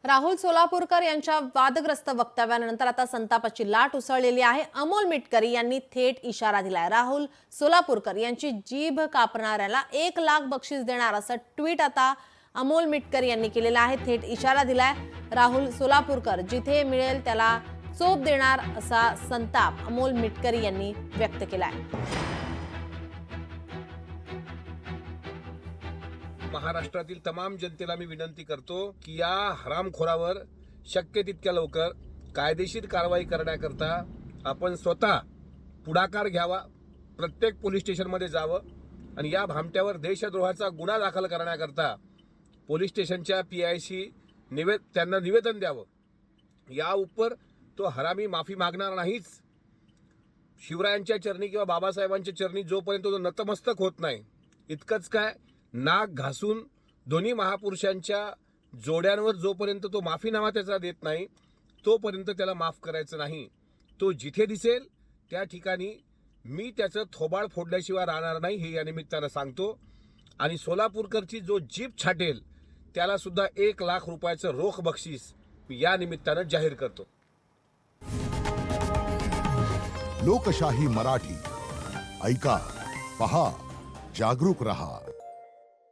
राहुल सोलापूरकर यांच्या वादग्रस्त वक्तव्यानंतर आता संतापाची लाट उसळलेली आहे। अमोल मिटकरी यांनी थेट इशारा दिलाय। राहुल सोलापूरकर यांची जीभ कापणाऱ्याला 1 लाख बक्षीस देणार असं ट्विट आता अमोल मिटकरी यांनी केलेलं आहे। थेट इशारा दिलाय। राहुल सोलापूरकर जिथे मिळेल त्याला चोप देणार असा संताप अमोल मिटकरी यांनी व्यक्त केलाय। महाराष्ट्रातील तमाम जनतेला मी विनंती करतो की या हरामखोरावर शक्य तितक्या लवकर कायदेशीर कारवाई करण्याकरता आपण स्वतः पुढाकार घ्यावा। प्रत्येक पोलीस स्टेशनमध्ये जावं आणि या भामट्यावर देशद्रोहाचा गुन्हा दाखल करण्याकरता पोलीस स्टेशनच्या PIशी त्यांना निवेदन द्यावं। या उपर तो हरामी माफी मागणार नाहीच। शिवरायांच्या चरणी किंवा बाबासाहेबांच्या चरणी जोपर्यंत तो नतमस्तक होत नाही, इतकंच काय नाक घासून दोन्ही महापुरुषांच्या जोड्यांवर जोपर्यंत तो माफीनामा त्याचा देत नाही तोपर्यंत त्याला माफ करायचं नाही। तो जिथे दिसेल त्या ठिकाणी मी त्याचं थोबाड फोडल्याशिवाय राहणार नाही हे या निमित्तानं सांगतो। आणि सोलापूरकरची जो जीभ छाटेल त्याला सुद्धा 1 लाख रुपयाचं रोख बक्षीस या निमित्तानं जाहीर करतो। लोकशाही मराठी ऐका, पहा, जागरूक रहा।